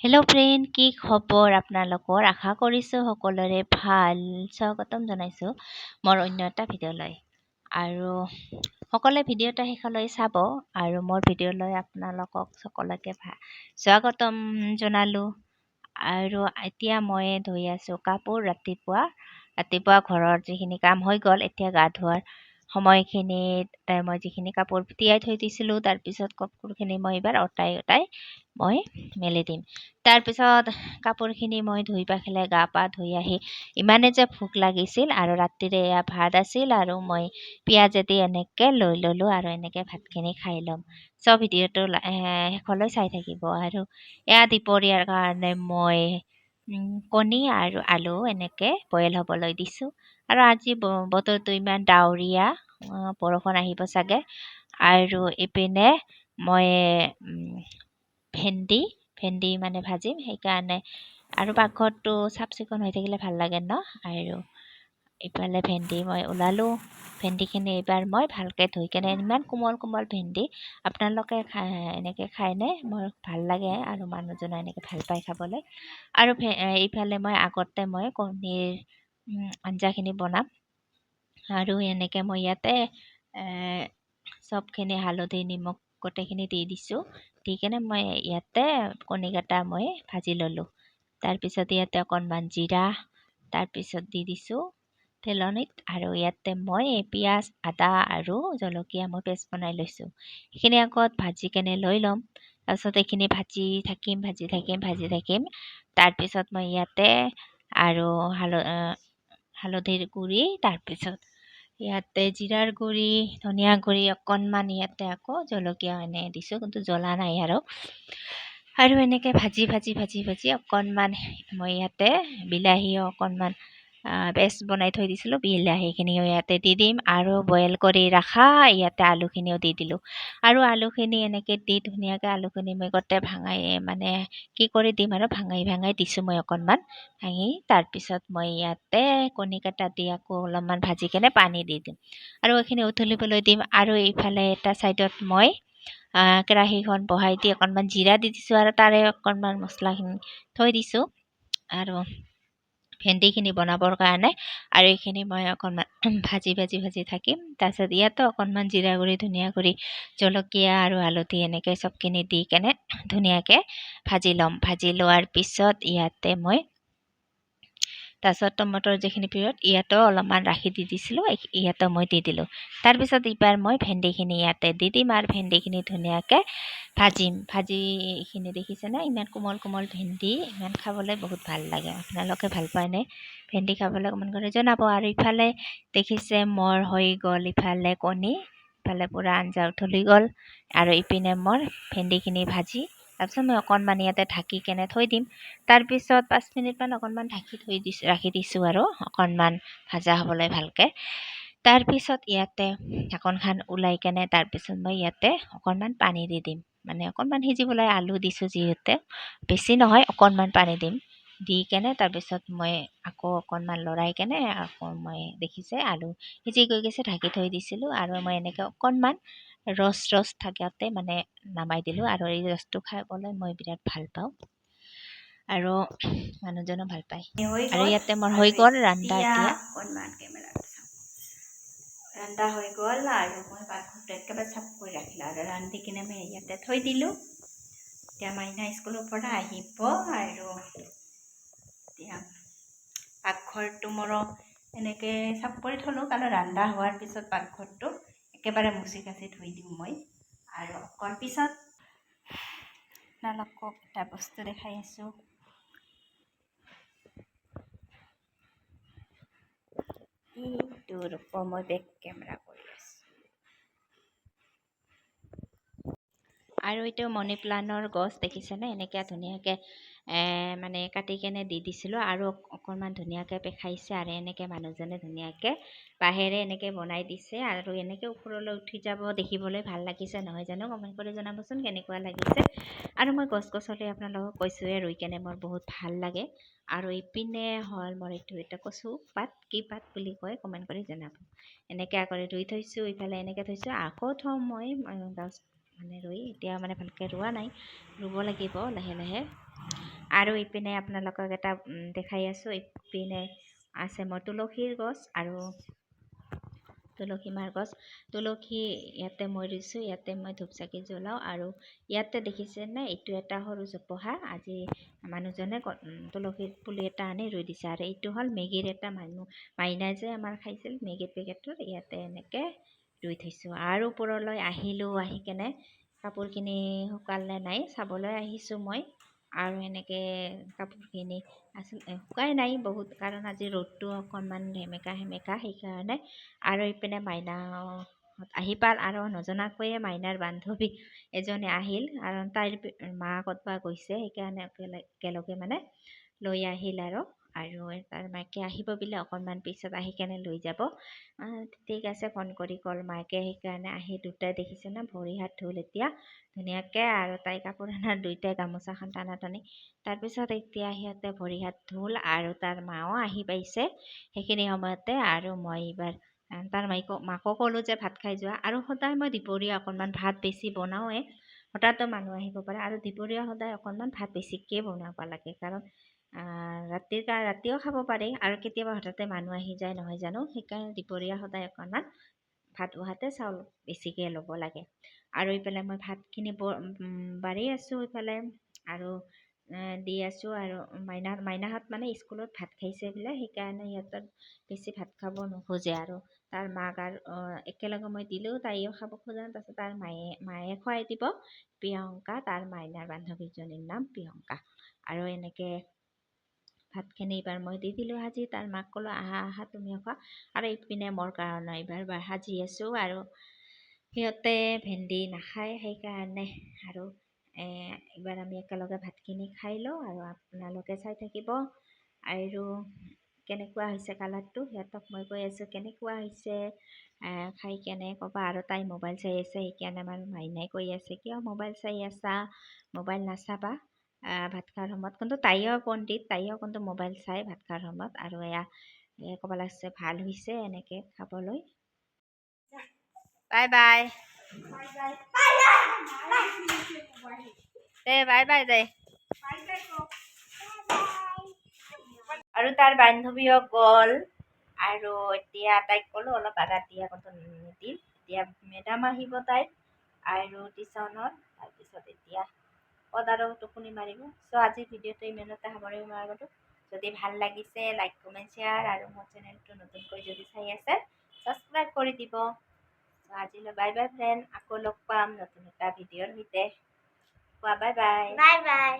Hello' friend, কি খবৰ আপোনালোকৰ? আশা কৰিছোঁ সকলোৰে ভাল। স্বাগতম জনাইছোঁ মোৰ অন্য এটা ভিডিঅ'লৈ। আৰু সকলোৱে ভিডিঅ'টা শেষলৈ চাব আৰু মোৰ ভিডিঅ'লৈ আপোনালোকক সকলোকে স্বাগতম জনালোঁ। আৰু এতিয়া মই ধুই আছোঁ কাপোৰ। ৰাতিপুৱা ঘৰৰ যিখিনি কাম হৈ গ'ল, এতিয়া গা ধোৱাৰ সময়খিনিত মই যিখিনি কাপোৰ তিয়াই থৈ দিছিলোঁ, তাৰপিছত কাপোৰখিনি মই এইবাৰ অতাই মই মেলি দিম। তাৰপিছত কাপোৰখিনি মই ধুই পাখেলে গা পা ধুই আহি ইমানে যে ভোক লাগিছিল, আৰু ৰাতিৰে এয়া ভাত আছিল আৰু মই পিঁয়াজেদি এনেকৈ লৈ ল'লোঁ আৰু এনেকৈ ভাতখিনি খাই ল'ম। চব ভিডিঅ'টো শেষলৈ চাই থাকিব। আৰু এয়া দুপৰীয়াৰ কাৰণে মই কণী আৰু আলু এনেকৈ বইল হ'বলৈ দিছোঁ। আৰু আজি বতৰটো ইমান ডাৱৰীয়া, বৰষুণ আহিব চাগে। আৰু ইপিনে মই ভেন্দি মানে ভাজিম, সেইকাৰণে। আৰু পাকঘৰটো চাফ চিকুণ হৈ থাকিলে ভাল লাগে ন। আৰু ইফালে ভেন্দি মই ওলালোঁ। ভেন্দিখিনি এইবাৰ মই ভালকৈ ধুই কেনে, ইমান কোমল ভেন্দি আপোনালোকে এনেকৈ খায়নে? মোৰ ভাল লাগে আৰু মানুহজনে এনেকৈ ভাল পায় খাবলৈ। আৰু এইফালে আগতে মই কণীৰ আঞ্জাখিনি বনাম। আৰু এনেকৈ মই ইয়াতে চবখিনি হালধি নিমখ গোটেইখিনি দি দিছোঁ। দি কেনে মই ইয়াতে কণীকেইটা মই ভাজি ল'লোঁ। তাৰপিছত ইয়াতে অকণমান জিৰা, তাৰপিছত দি দিছোঁ তেলনিত। আৰু ইয়াতে মই পিঁয়াজ, আদা আৰু জলকীয়া মই পেষ্ট বনাই লৈছোঁ। সেইখিনি আগত ভাজি কেনে লৈ ল'ম। তাৰপিছত এইখিনি ভাজি থাকিম। তাৰপিছত মই ইয়াতে আৰু হালধিৰ গুড়ি, তাৰপিছত ইয়াতে জিৰাৰ গুড়ি, ধনিয়া গুড়ি অকণমান, ইয়াতে আকৌ জলকীয়া এনে দিছোঁ, কিন্তু জ্বলা নাই। আৰু এনেকৈ ভাজি অকণমান মই ইয়াতে বিলাহীও অকণমান পেষ্ট বনাই থৈ দিছিলোঁ, বিলাহীখিনিও ইয়াতে দি দিম। আৰু বইল কৰি ৰখা ইয়াতে আলুখিনিও দি দিলোঁ। আৰু আলুখিনি এনেকৈ দি ধুনীয়াকৈ আলুখিনি মই গোটেই কি কৰি দিম আৰু ভাঙাই দিছোঁ মই অকণমান ভাঙি। তাৰপিছত মই ইয়াতে কণীকেইটা দি আকৌ অলপমান ভাজি কেনে পানী দি দিম আৰু এইখিনি উতলিবলৈ দিম। আৰু এইফালে এটা ছাইডত মই কেৰাহীখন বহাই দি অকণমান জিৰা দি দিছোঁ, আৰু তাৰে অকণমান মছলাখিনি থৈ দিছোঁ আৰু ভেন্দিখিনি বনাবৰ কাৰণে। আৰু এইখিনি মই অকণমান ভাজি থাকিম। তাৰপিছত ইয়াতো অকণমান জিৰা গুড়ি, ধনিয়া গুড়ি, জলকীয়া আৰু হালধি এনেকৈ চবখিনি দি কেনে ধুনীয়াকৈ ভাজি ল'ম। ভাজি লোৱাৰ পিছত ইয়াতে মই তাৰপিছত টমাটৰ যিখিনি পিৰিয়ড ইয়াতো অলপমান ৰাখি দি দিছিলোঁ, ইয়াতো মই দি দিলোঁ। তাৰপিছত এইবাৰ মই ভেন্দিখিনি ইয়াতে দি দিম আৰু ভেন্দিখিনি ধুনীয়াকৈ ভাজিম। এইখিনি দেখিছেনে? ইমান কোমল ভেন্দি, ইমান খাবলৈ বহুত ভাল লাগে। আপোনালোকে ভাল পায়নে ভেন্দি খাবলৈ? কমেণ্ট কৰি জনাব। আৰু ইফালে দেখিছে মোৰ হৈ গ'ল ইফালে কণী, ইফালে পূৰা আঞ্জা উতলি গ'ল। আৰু ইপিনে মোৰ ভেন্দিখিনি ভাজি, তাৰপিছত মই অকণমান ইয়াতে ঢাকি কেনে থৈ দিম। তাৰপিছত 5 মিনিটমান অকণমান ৰাখি দিছোঁ আৰু অকণমান ভাজা হ'বলৈ ভালকৈ। তাৰপিছত ইয়াতে ঢাকনখন ওলাই কেনে তাৰপিছত মই ইয়াতে অকণমান পানী দি দিম। মানে অকণমান সিজিবলৈ, আলু দিছোঁ যিহেতু, বেছি নহয়, অকণমান পানী দিম। দি কেনে তাৰপিছত মই আকৌ অকণমান লৰাই কেনে আকৌ মই দেখিছে আলু সিজি গৈ গৈছে, ঢাকি থৈ দিছিলোঁ। আৰু মই এনেকৈ অকণমান ৰস থাকোঁতে নমাই দিলোঁ। আৰু এই ৰসটো খাবলৈ মই বিৰাট ভাল পাওঁ আৰু মানুহজনো ভাল পায়। আৰু ইয়াতে মোৰ হৈ গ'ল ৰান্ধা। এতিয়া ৰান্ধা হৈ গ'ল আৰু মই পাকঘৰটো একেবাৰে চাফ কৰি ৰাখিলোঁ আৰু ৰান্ধি কিনে মই ইয়াতে থৈ দিলোঁ। এতিয়া মাইনা স্কুলৰ পৰা আহিব আৰু এতিয়া পাকঘৰটো মোৰ এনেকৈ চাফ কৰি থ'লোঁ, কাৰণ ৰান্ধা হোৱাৰ পিছত পাকঘৰটো একেবাৰে মুচি কাচি ধুই দিওঁ মই। আৰু অকণ পিছত আপোনালোকক এটা বস্তু দেখাই আছোঁ। এইটোৰ ওপৰত মই বেক কেমেৰা কৰি আছোঁ। আৰু এইটো মানি প্লাণ্টৰ গছ দেখিছেনে? এনেকৈ ধুনীয়াকৈ কাটি কেনে দি দিছিলোঁ আৰু অকণমান ধুনীয়াকৈ পেখাইছে। আৰু এনেকৈ মানুহজনে ধুনীয়াকৈ বাঁহেৰে এনেকৈ বনাই দিছে। আৰু এনেকৈ ওপৰলৈ উঠি যাব, দেখিবলৈ ভাল লাগিছে নহয় জানো? কমেণ্ট কৰি জনাবচোন কেনেকুৱা লাগিছে। আৰু মই গছ-গছনি আপোনালোকক কৈছোঁৱে, ৰুই কেনে মোৰ বহুত ভাল লাগে। আৰু ইপিনে হ'ল মোৰ এটা কচু পাত, কি পাত বুলি কয় কমেণ্ট কৰি জনাব। এনেকৈ আগতে ৰুই থৈছোঁ, ইফালে এনেকৈ থৈছোঁ, আকৌ থওঁ মই গছ ৰুই। এতিয়া ভালকৈ ৰোৱা নাই, ৰুব লাগিব লাহে লাহে। আৰু ইপিনে আপোনালোকক এটা দেখাই আছোঁ। ইপিনে আছে মোৰ তুলসীৰ গছ আৰু তুলসী মাৰ গছ। তুলসী ইয়াতে মই ৰুইছোঁ, ইয়াতে মই ধূপ চাকি জ্বলাওঁ। আৰু ইয়াতে দেখিছেনে, এইটো এটা সৰু জোপোহা। আজি মানুহজনে তুলসীৰ পুলি এটা আনি ৰুই দিছে। আৰু এইটো হ'ল মেগীৰ এটা মাইনাই যে আমাৰ খাইছিল মেগীৰ পেকেটটোৰ, ইয়াতে এনেকৈ ৰুই থৈছোঁ। আৰু ওপৰলৈ আহিলোঁ, আহি কেনে কাপোৰখিনি শুকালে নাই চাবলৈ আহিছোঁ মই। আৰু এনেকৈ কাপোৰখিনি শুকাই নাই বহুত, কাৰণ আজি ৰ'দটো অকণমান সেমেকা সেইকাৰণে। আৰু ইপিনে মাইনা আহি পাল, আৰু নজনাকৈয়ে মাইনাৰ বান্ধৱী এজনী আহিল, কাৰণ তাইৰ মা ক'তবা গৈছে, সেইকাৰণে একেলগে মানে লৈ আহিল। আৰু তাৰ মাকে আহিব বোলে অকণমান পিছত, আহি কেনে লৈ যাব। ঠিক আছে, ফোন কৰি ক'ল মাকে, সেইকাৰণে আহি দুটাই দেখিছে না ভৰি হাত ধুল এতিয়া ধুনীয়াকৈ। আৰু তাই কাপোৰ আনাৰ দুইটাই গামোচাখন টানাটানি। তাৰপিছত এতিয়া সিহঁতে ভৰি হাত ধুল, আৰু তাৰ মাও আহি পাইছে সেইখিনি সময়তে। আৰু মই এইবাৰ তাৰ মাকো ক'লোঁ যে ভাত খাই যোৱা। আৰু সদায় মই দুপৰীয়া অকণমান ভাত বেছি বনাওঁৱে, হঠাতে মানুহ আহিব পাৰে। আৰু দুপৰীয়া সদায় অকণমান ভাত বেছিকৈ বনাব লাগে, কাৰণ ৰাতিও খাব পাৰে, আৰু কেতিয়াবা হঠাতে মানুহ আহি যায় নহয় জানো, সেইকাৰণে দুপৰীয়া সদায় অকণমান ভাত বহাতে চাউল বেছিকৈ ল'ব লাগে। আৰু এইফালে মই ভাতখিনি বাঢ়ি আছোঁ এইফালে, আৰু দি আছোঁ। আৰু মাইনাহঁত মানে স্কুলত ভাত খাইছে বোলে, সেইকাৰণে সিহঁতৰ বেছি ভাত খাব নোখোজে। আৰু তাৰ মাক আৰু একেলগে মই দিলোঁ, তাইও খাব খোজা। তাৰপিছত তাৰ মায়ে খুৱাই দিব, প্ৰিয়ংকা, তাৰ মাইনাৰ বান্ধৱীজনীৰ নাম প্ৰিয়ংকা। আৰু এনেকৈ ভাতখিনি এইবাৰ মই দি দিলোঁ সাজি। তাৰ মাক ক'লোঁ আহা তুমিও খোৱা। আৰু ইপিনে মোৰ কাৰণে এইবাৰ সাজি আছোঁ। আৰু সিহঁতে ভেন্দি নাখায়, সেইকাৰণে। আৰু এইবাৰ আমি একেলগে ভাতখিনি খাই লওঁ, আৰু আপোনালোকে চাই থাকিব। আৰু কেনেকুৱা হৈছে কালাৰটো, সিহঁতক মই কৈ আছোঁ কেনেকুৱা হৈছে, খাই কেনে ক'বা। আৰু তাই মোবাইল চাই আছে, সেইকাৰণে আমাৰ মাইনাই কৈ আছে কিয় মোবাইল চাই আছা, মোবাইল নাচাবা ভাত খোৱাৰ সময়ত। কিন্তু তাইও পণ্ডিত, তাইও কিন্তু মোবাইল চাই ভাত খোৱাৰ সময়ত। আৰু এয়া ক'ব লাগছে ভাল হৈছে এনেকৈ খাবলৈ। বাই বাই দে, বাই বাই দে। আৰু তাৰ বান্ধৱীও গ'ল। আৰু এতিয়া তাইক ক'লোঁ অলপ আদা দিয়া, কিন্তু নিদিল। এতিয়া মেডাম আহিব তাইৰ আৰু টিউশ্যনত। তাৰপিছত এতিয়া আৰু টোপনি মাৰিব। চ' আজিৰ ভিডিঅ'টো ইমানতে সামৰণি মাৰিলোঁ। যদি ভাল লাগিছে লাইক কমেণ্ট শ্বেয়াৰ, আৰু মোৰ চেনেলটো নতুনকৈ যদি চাই আছে ছাবস্ক্ৰাইব কৰি দিব। চ' আজিলৈ বাই বাই ফ্ৰেণ্ড, আকৌ লগ পাম নতুন এটা ভিডিঅ'ৰ সৈতে। কোৱা বাই বাই। Bye bye.